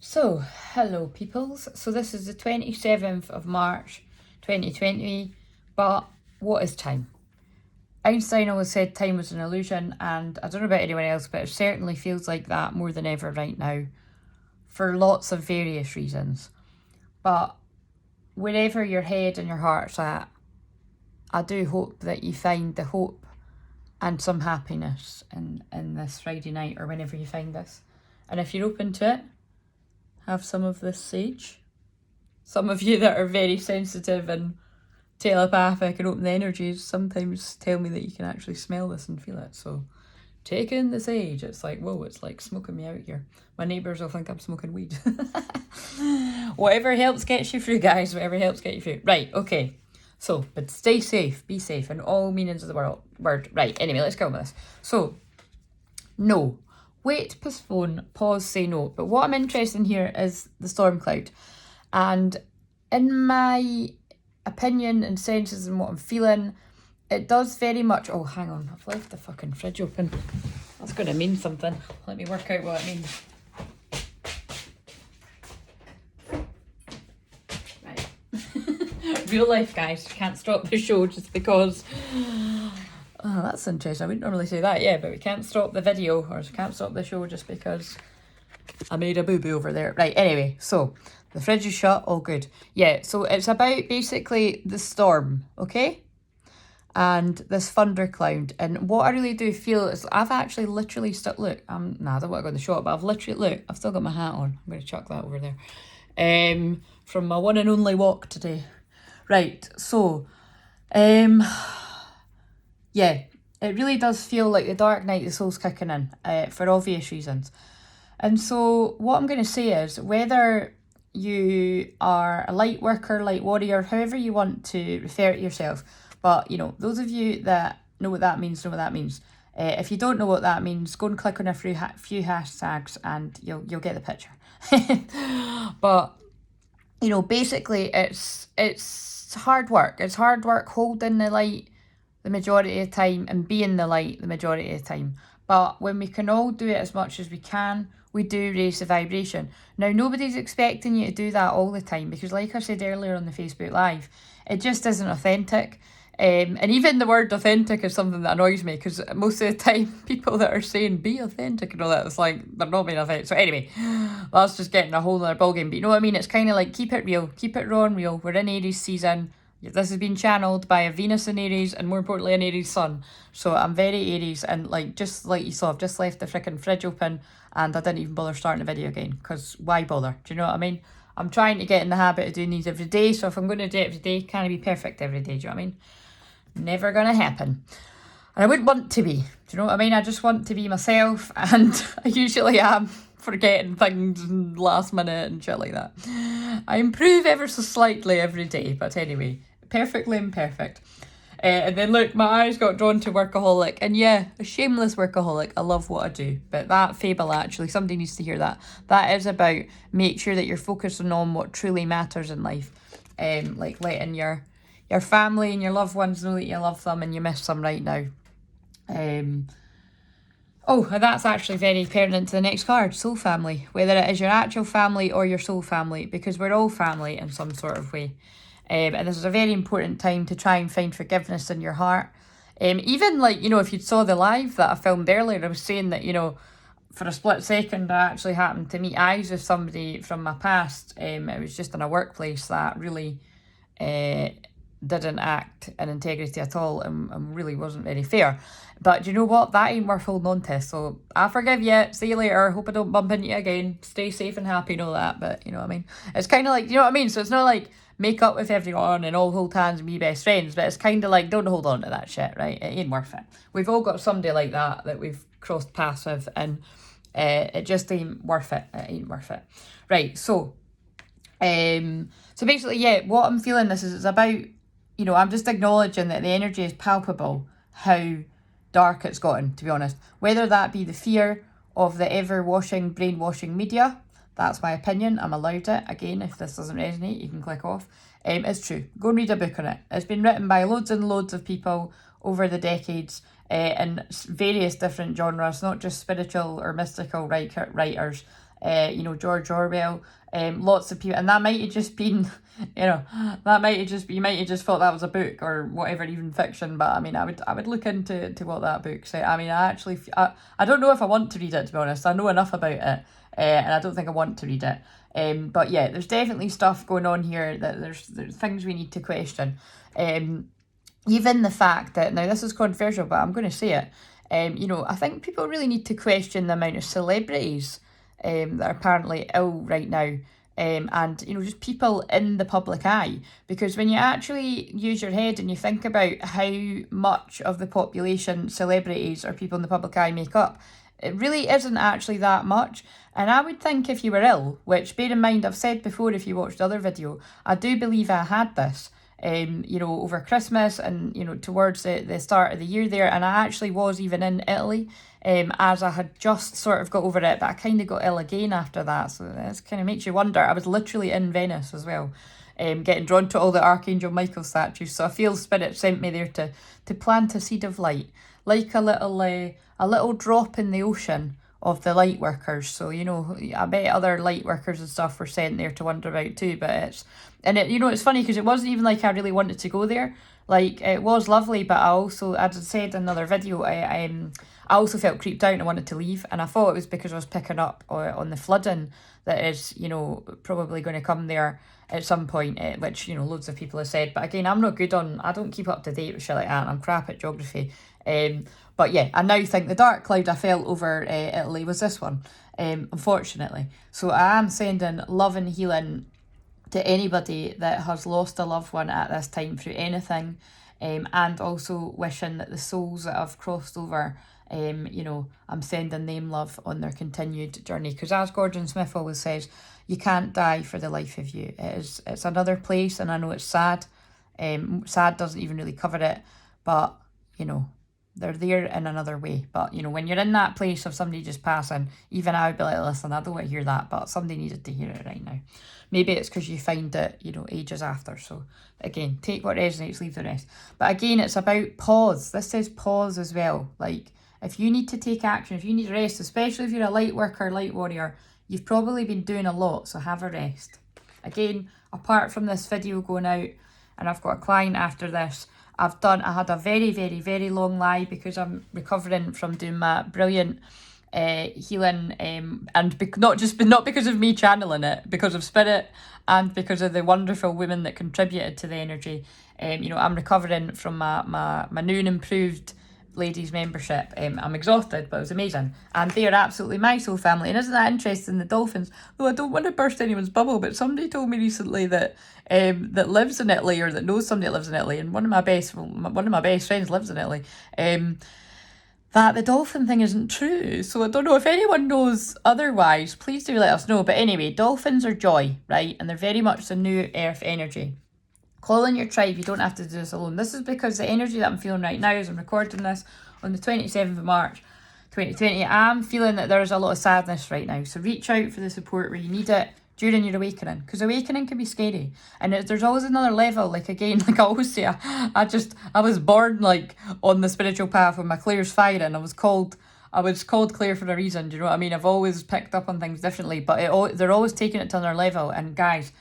So, hello peoples. So this is the 27th of March 2020, but what is time? Einstein always said time was an illusion, and I don't know about anyone else, but it certainly feels like that more than ever right now for lots of various reasons. But wherever your head and your heart's at, I do hope that you find the hope and some happiness in this Friday night or whenever you find this. And if you're open to it, have some of this sage. Some of you that are very sensitive and telepathic and open the energies sometimes tell me that you can actually smell this and feel it. So take in the sage. It's like, whoa, it's like smoking me out here. My neighbours will think I'm smoking weed. Whatever helps get you through, guys. Whatever helps get you through. Right, okay. So, but stay safe. Be safe in all meanings of the word. Right, anyway, let's go with this. So, no. Wait, postpone, pause, say no. But what I'm interested in here is the storm cloud. And in my opinion and senses and what I'm feeling, it does very much... Oh, hang on. I've left the fucking fridge open. That's going to mean something. Let me work out what it means. Right. Real life, guys. Can't stop the show just because... Oh, that's interesting. I wouldn't normally say that, yeah, but we can't stop the video or can't stop the show just because I made a boo-boo over there. Right, anyway, so the fridge is shut, all good. Yeah, so it's about basically the storm, okay? And this thundercloud. And what I really do feel is I've actually literally stuck, look, I don't want to go in the shot, but I've literally, look, I've still got my hat on. I'm going to chuck that over there. From my one and only walk today. Right, so, yeah, it really does feel like the dark night the soul's kicking in, for obvious reasons. And so what I'm going to say is, whether you are a light worker, light warrior, however you want to refer to yourself, but, you know, those of you that know what that means, know what that means. If you don't know what that means, go and click on a few hashtags and you'll get the picture. But, you know, basically it's hard work. It's hard work holding the light the majority of the time and being the light the majority of the time. But when we can all do it as much as we can, we do raise the vibration. Now, nobody's expecting you to do that all the time because, like I said earlier on the Facebook Live, it just isn't authentic. And even the word authentic is something that annoys me because most of the time people that are saying be authentic and all that, it's like they're not being authentic. So anyway, that's just getting a whole other ballgame. But you know what I mean? It's kind of like keep it real, keep it raw and real. We're in Aries season. This has been channeled by a Venus in Aries and more importantly an Aries sun. So I'm very Aries and like just like you saw, I've just left the freaking fridge open and I didn't even bother starting the video again because why bother? Do you know what I mean? I'm trying to get in the habit of doing these every day. So if I'm going to do it every day, can I be perfect every day? Do you know what I mean? Never going to happen. And I wouldn't want to be. Do you know what I mean? I just want to be myself and I usually am forgetting things last minute and shit like that. I improve ever so slightly every day, but anyway, perfectly imperfect. And then look, my eyes got drawn to workaholic, and yeah, a shameless workaholic. I love what I do, but that fable actually, somebody needs to hear that. That is about make sure that you're focusing on what truly matters in life, like letting your family and your loved ones know that you love them and you miss them right now. Oh, and that's actually very pertinent to the next card, soul family. Whether it is your actual family or your soul family, because we're all family in some sort of way. And this is a very important time to try and find forgiveness in your heart. Even like, you know, if you saw the live that I filmed earlier, I was saying that, you know, for a split second, I actually happened to meet eyes with somebody from my past. It was just in a workplace that really didn't act in integrity at all and really wasn't very fair. But you know what? That ain't worth holding on to. So I forgive you. See you later. Hope I don't bump into you again. Stay safe and happy and all that. But you know what I mean? It's kind of like, you know what I mean? So it's not like make up with everyone and all hold hands and be best friends. But it's kind of like don't hold on to that shit, right? It ain't worth it. We've all got somebody like that we've crossed paths with. And it just ain't worth it. It ain't worth it. Right. So basically, yeah, what I'm feeling this is about, you know, I'm just acknowledging that the energy is palpable, how dark it's gotten, to be honest. Whether that be the fear of the ever-washing, brainwashing media, that's my opinion, I'm allowed it. Again, if this doesn't resonate, you can click off. It's true. Go and read a book on it. It's been written by loads and loads of people over the decades in various different genres, not just spiritual or mystical writers. George Orwell, lots of people, and that might have just been, you might have just thought that was a book or whatever, even fiction. But I mean, I would look into what that book said. I mean, I don't know if I want to read it, to be honest. I know enough about it, and I don't think I want to read it. But yeah, there's definitely stuff going on here that there's things we need to question. Even the fact that, now this is controversial, but I'm going to say it. I think people really need to question the amount of celebrities that are apparently ill right now. And just people in the public eye, because when you actually use your head and you think about how much of the population celebrities or people in the public eye make up, it really isn't actually that much. And I would think if you were ill, which bear in mind, I've said before, if you watched the other video, I do believe I had this over Christmas and towards the start of the year there, and I actually was even in Italy, as I had just sort of got over it, but I kind of got ill again after that, so this kind of makes you wonder. I was literally in Venice as well, getting drawn to all the Archangel Michael statues, so I feel Spirit sent me there to plant a seed of light, like a little drop in the ocean of the light workers. So I bet other light workers and stuff were sent there to wonder about too. But it's funny because it wasn't even like I really wanted to go there. Like, it was lovely, but I also, as I said in another video, I also felt creeped out and I wanted to leave, and I thought it was because I was picking up on the flooding that is probably going to come there at some point, which loads of people have said. But again, I'm not good I don't keep up to date with shit like that, and I'm crap at geography. But yeah, I now think the dark cloud I felt over Italy was this one, unfortunately. So I am sending love and healing to anybody that has lost a loved one at this time through anything, and also wishing that the souls that have crossed over, I'm sending them love on their continued journey. Because as Gordon Smith always says, you can't die for the life of you. It's another place, and I know it's sad. Sad doesn't even really cover it, but they're there in another way. But when you're in that place of somebody just passing, even I would be like, listen, I don't want to hear that, but somebody needed to hear it right now. Maybe it's because you find it ages after. So again, take what resonates, leave the rest. But again, it's about pause. This says pause as well. Like, if you need to take action, if you need rest, especially if you're a light worker, light warrior, you've probably been doing a lot, so have a rest. Again, apart from this video going out, and I've got a client after this, I had a very, very, very long lie because I'm recovering from doing my brilliant healing, and not because of me channeling it, because of Spirit and because of the wonderful women that contributed to the energy. I'm recovering from my new and improved ladies membership. I'm exhausted, but it was amazing, and they are absolutely my soul family. And isn't that interesting, the dolphins? Though I don't want to burst anyone's bubble, but somebody told me recently that lives in Italy, or that knows somebody that lives in Italy, and one of my best friends lives in Italy, that the dolphin thing isn't true. So I don't know if anyone knows otherwise, please do let us know. But anyway, dolphins are joy, right? And they're very much the new earth energy. Call in your tribe. You don't have to do this alone. This is because the energy that I'm feeling right now, as I'm recording this on the 27th of March 2020, I'm feeling that there's a lot of sadness right now. So reach out for the support where you need it during your awakening, because awakening can be scary, and there's always another level. Like, again, like I always say, I was born like on the spiritual path when my Claire's firing. I was called Claire for a reason. Do you know what I mean? I've always picked up on things differently, but they're always taking it to another level. And guys,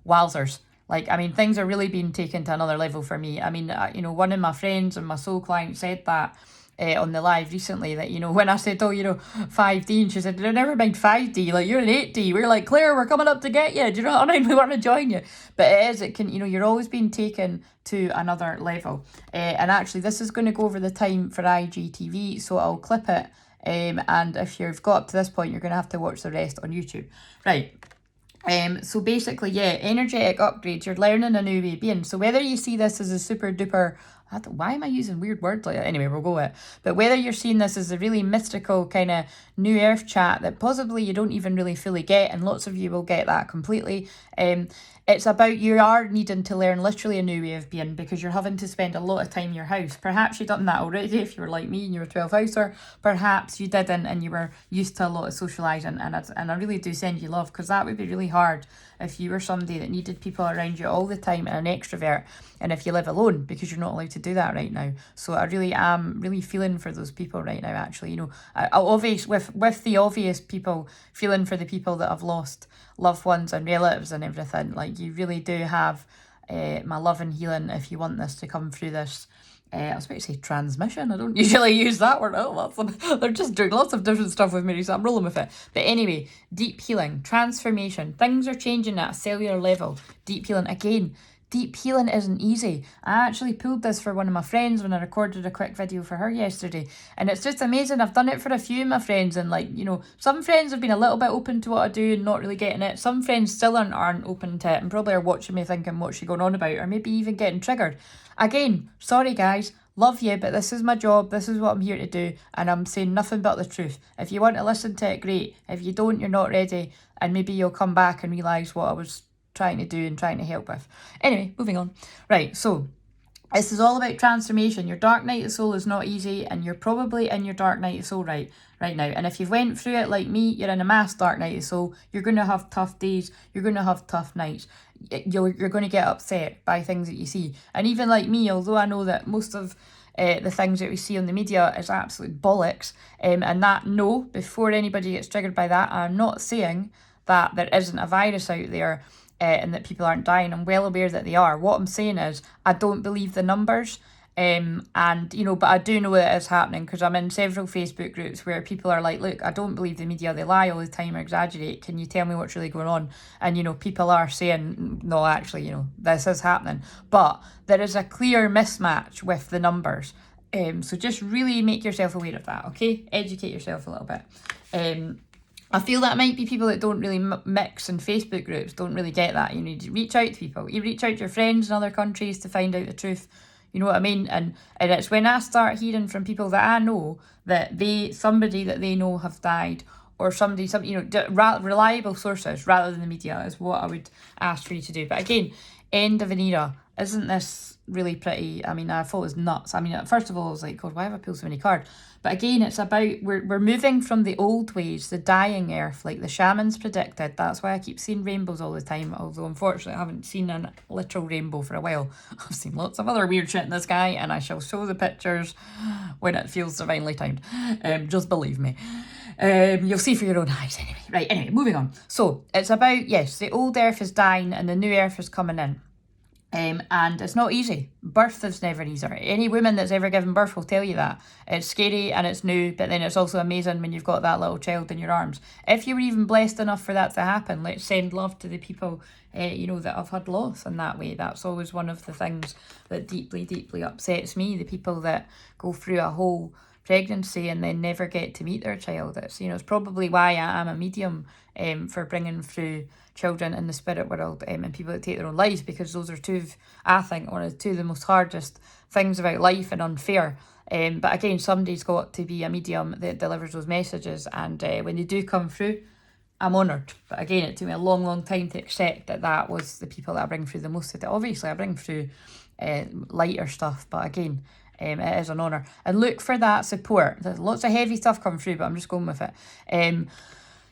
wowzers. Like, I mean, things are really being taken to another level for me. I mean, one of my friends and my soul client said that on the live recently, that, when I said, 5D, and she said, never mind 5D, like, you're an 8D. We're like, Claire, we're coming up to get you. Do you know what I mean? We want to join you. But it can, you're always being taken to another level. And actually, this is going to go over the time for IGTV, so I'll clip it. And if you've got up to this point, you're going to have to watch the rest on YouTube. Right. So basically, yeah, energetic upgrades, you're learning a new way of being. So whether you see this as a super duper, why am I using weird words like that? Anyway, we'll go with it. But whether you're seeing this as a really mystical kind of new earth chat that possibly you don't even really fully get, and lots of you will get that completely, it's about you are needing to learn literally a new way of being, because you're having to spend a lot of time in your house. Perhaps you've done that already if you were like me and you were 12 houser. Perhaps you didn't and you were used to a lot of socialising, and I really do send you love, because that would be really hard if you were somebody that needed people around you all the time and an extrovert, and if you live alone, because you're not allowed to do that right now. So I really am really feeling for those people right now, actually. You know, obvious with the obvious people, feeling for the people that have lost loved ones and relatives and everything. Like, you really do have my love and healing if you want this to come through this. I was about to say transmission. I don't usually use that word. They're just doing lots of different stuff with me, so I'm rolling with it. But anyway, deep healing, transformation. Things are changing at a cellular level. Deep healing. Again, deep healing isn't easy. I actually pulled this for one of my friends when I recorded a quick video for her yesterday. And it's just amazing. I've done it for a few of my friends. And like, you know, some friends have been a little bit open to what I do and not really getting it. Some friends still aren't open to it and probably are watching me thinking, what's she going on about? Or maybe even getting triggered. Again, sorry guys, love you, but this is my job, this is what I'm here to do, and I'm saying nothing but the truth. If you want to listen to it, great. If you don't, you're not ready, and maybe you'll come back and realise what I was trying to do and trying to help with. Anyway, moving on. Right, so this is all about transformation. Your dark night of soul is not easy, and you're probably in your dark night of soul right now. And if you've went through it like me, you're in a mass dark night of soul. You're going to have tough days. You're going to have tough nights. You're going to get upset by things that you see. And even like me, although I know that most of the things that we see on the media is absolute bollocks, and that, no, before anybody gets triggered by that, I'm not saying that there isn't a virus out there and that people aren't dying. I'm well aware that they are. What I'm saying is I don't believe the numbers. And, you know, but I do know that it is happening because I'm in several Facebook groups where people are like, look, I don't believe the media, they lie all the time or exaggerate. Can you tell me what's really going on? And, you know, people are saying, no, actually, you know, this is happening. But there is a clear mismatch with the numbers. So just really make yourself aware of that, okay? Educate yourself a little bit. I feel that might be people that don't really mix in Facebook groups, don't really get that. You need to reach out to people. You reach out to your friends in other countries to find out the truth. You know what I mean? And it's when I start hearing from people that I know that somebody that they know have died, or reliable sources rather than the media is what I would ask for you to do. But again, end of an era. Isn't this really pretty? I mean, I thought it was nuts. I mean, first of all, I was like, God, why have I pulled so many cards? But again, it's about, we're moving from the old ways, the dying earth, like the shamans predicted. That's why I keep seeing rainbows all the time, although unfortunately I haven't seen a literal rainbow for a while. I've seen lots of other weird shit in the sky, and I shall show the pictures when it feels divinely timed. Just believe me. You'll see for your own eyes anyway. Right, anyway, moving on. So it's about, yes, the old earth is dying and the new earth is coming in. And it's not easy. Birth is never easy. Any woman that's ever given birth will tell you that. It's scary and it's new, but then it's also amazing when you've got that little child in your arms. If you were even blessed enough for that to happen, let's send love to the people, you know, that have had loss in that way. That's always one of the things that deeply, deeply upsets me. The people that go through a whole pregnancy and then never get to meet their child. It's, you know, it's probably why I am a medium for bringing through children in the spirit world and people that take their own lives, because those are I think, one of the most hardest things about life and unfair. But again, somebody's got to be a medium that delivers those messages, and when they do come through, I'm honoured. But again, it took me a long, long time to accept that was the people that I bring through the most of it. Obviously, I bring through lighter stuff, but again, it is an honour. And look for that support. There's lots of heavy stuff come through, but I'm just going with it.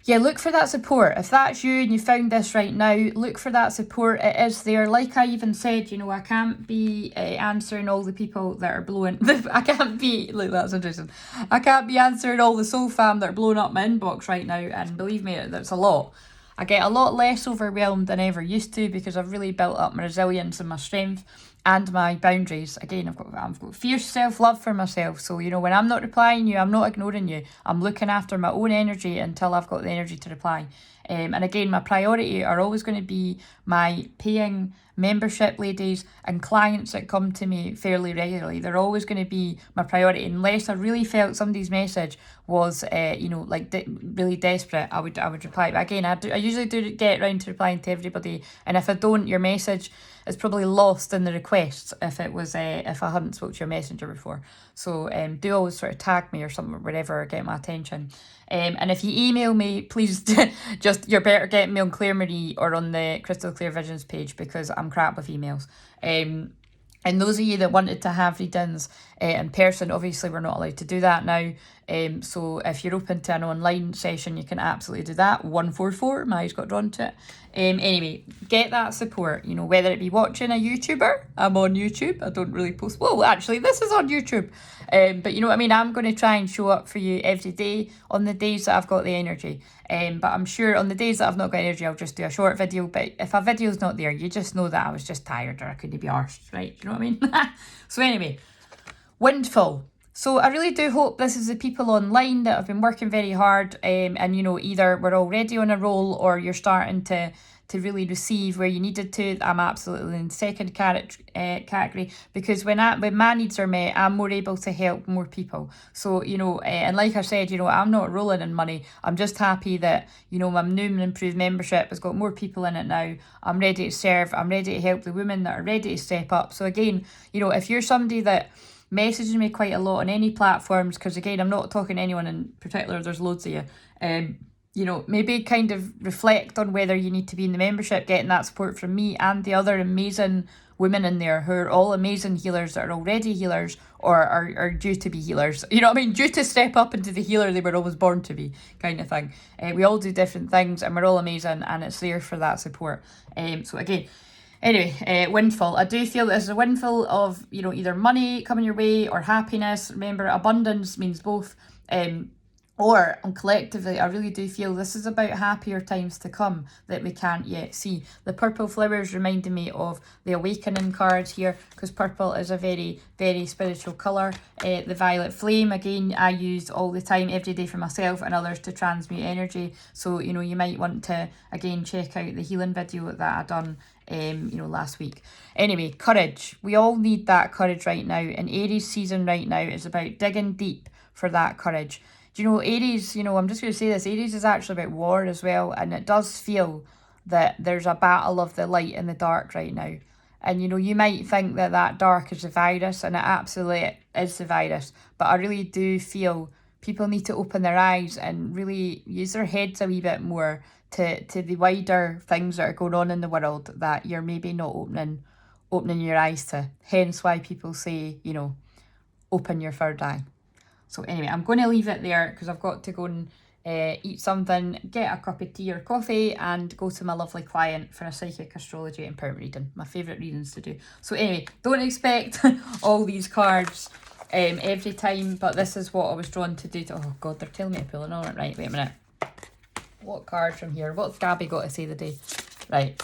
Yeah, look for that support. If that's you and you found this right now, look for that support. It is there. Like I even said, you know, I can't be answering all the people that are blowing. I can't be, look, that's interesting. I can't be answering all the soul fam that are blowing up my inbox right now. And believe me, that's a lot. I get a lot less overwhelmed than I ever used to because I've really built up my resilience and my strength and my boundaries. Again, I've got fierce self-love for myself. So, you know, when I'm not replying you, I'm not ignoring you. I'm looking after my own energy until I've got the energy to reply. And again, my priority are always going to be my paying membership ladies and clients that come to me fairly regularly. They're always going to be my priority, unless I really felt somebody's message was, you know, like really desperate. I would reply. But again, I usually do get around to replying to everybody. And if I don't, your message is probably lost in the requests if it was if I hadn't spoke to your messenger before. So do always sort of tag me or something, or whatever, get my attention. And if you email me, please you're better getting me on Claire Marie or on the Crystal Clear Visions page, because I'm crap with emails. And those of you that wanted to have readings in person. Obviously, we're not allowed to do that now. So if you're open to an online session, you can absolutely do that. 144, my eyes got drawn to it. Anyway, get that support, you know, whether it be watching a YouTuber. I'm on YouTube. I don't really post. Well, actually, this is on YouTube. But you know what I mean? I'm going to try and show up for you every day on the days that I've got the energy. But I'm sure on the days that I've not got energy, I'll just do a short video. But if a video's not there, you just know that I was just tired or I couldn't be arsed, right? Do you know what I mean? So anyway, windfall. So I really do hope this is the people online that have been working very hard, and you know, either we're already on a roll or you're starting to really receive where you needed to. I'm absolutely in the second category, because when my needs are met, I'm more able to help more people. So, you know, and like I said, you know, I'm not rolling in money. I'm just happy that, you know, my new and improved membership has got more people in it now. I'm ready to serve. I'm ready to help the women that are ready to step up. So again, you know, if you're somebody that messaging me quite a lot on any platforms, because again, I'm not talking to anyone in particular, there's loads of you, you know, maybe kind of reflect on whether you need to be in the membership, getting that support from me and the other amazing women in there who are all amazing healers that are already healers or are due to be healers. You know what I mean? Due to step up into the healer they were always born to be, kind of thing. We all do different things and we're all amazing, and it's there for that support. So again, anyway, windfall. I do feel there's a windfall of, you know, either money coming your way or happiness. Remember, abundance means both. Or collectively, I really do feel this is about happier times to come that we can't yet see. The purple flowers reminded me of the awakening card here, because purple is a very, very spiritual colour. The violet flame, again, I use all the time, every day for myself and others to transmute energy. So, you know, you might want to, again, check out the healing video that I done you know, last week. Anyway, courage. We all need that courage right now. And Aries season right now is about digging deep for that courage. Do you know, Aries, you know, I'm just going to say this, Aries is actually about war as well, and it does feel that there's a battle of the light and the dark right now. And, you know, you might think that that dark is the virus, and it absolutely is the virus, but I really do feel people need to open their eyes and really use their heads a wee bit more to the wider things that are going on in the world that you're maybe not opening your eyes to. Hence why people say, you know, open your third eye. So anyway, I'm going to leave it there because I've got to go and eat something, get a cup of tea or coffee, and go to my lovely client for a psychic astrology empowerment reading. My favourite readings to do. So anyway, don't expect all these cards every time, but this is what I was drawn to do. Oh God, they're telling me to pull it on. Right, wait a minute. What card from here? What's Gabby got to say today? Right.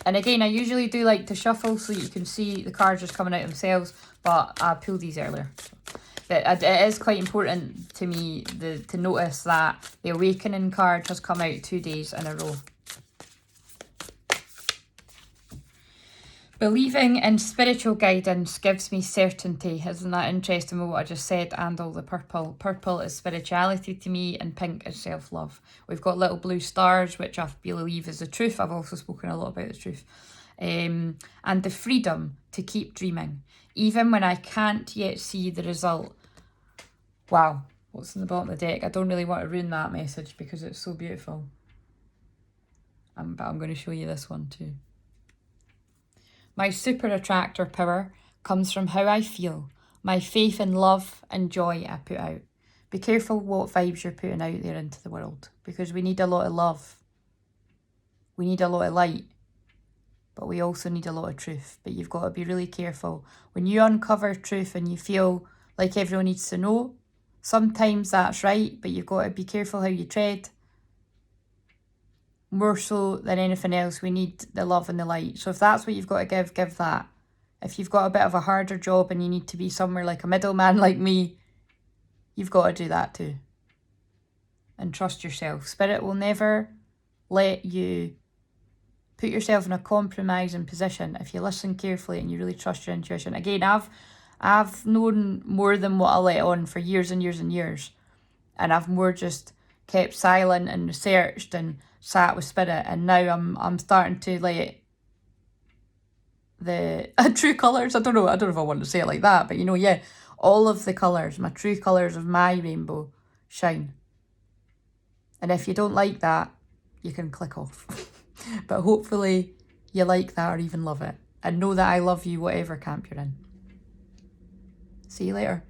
And again, I usually do like to shuffle so you can see the cards just coming out themselves, but I pulled these earlier. It is quite important to me to notice that the Awakening card has come out 2 days in a row. Believing in spiritual guidance gives me certainty. Isn't that interesting with what I just said? And all the purple. Purple is spirituality to me, and pink is self-love. We've got little blue stars, which I believe is the truth. I've also spoken a lot about the truth. And the freedom to keep dreaming, even when I can't yet see the result. Wow, what's in the bottom of the deck? I don't really want to ruin that message because it's so beautiful. But I'm going to show you this one too. My super attractor power comes from how I feel, my faith in love and joy I put out. Be careful what vibes you're putting out there into the world, because we need a lot of love. We need a lot of light, but we also need a lot of truth. But you've got to be really careful. When you uncover truth and you feel like everyone needs to know, sometimes that's right, but you've got to be careful how you tread. More so than anything else, we need the love and the light. So if that's what you've got to give that. If you've got a bit of a harder job and you need to be somewhere like a middleman like me, you've got to do that too. And trust yourself. Spirit will never let you put yourself in a compromising position if you listen carefully and you really trust your intuition. Again, I've known more than what I let on for years and years and years. And I've more just kept silent and researched and sat with spirit, and now I'm starting to let the true colours, I don't know if I want to say it like that, but you know, yeah, all of the colours, my true colours of my rainbow shine. And if you don't like that, you can click off. But hopefully you like that or even love it, and know that I love you whatever camp you're in. See you later.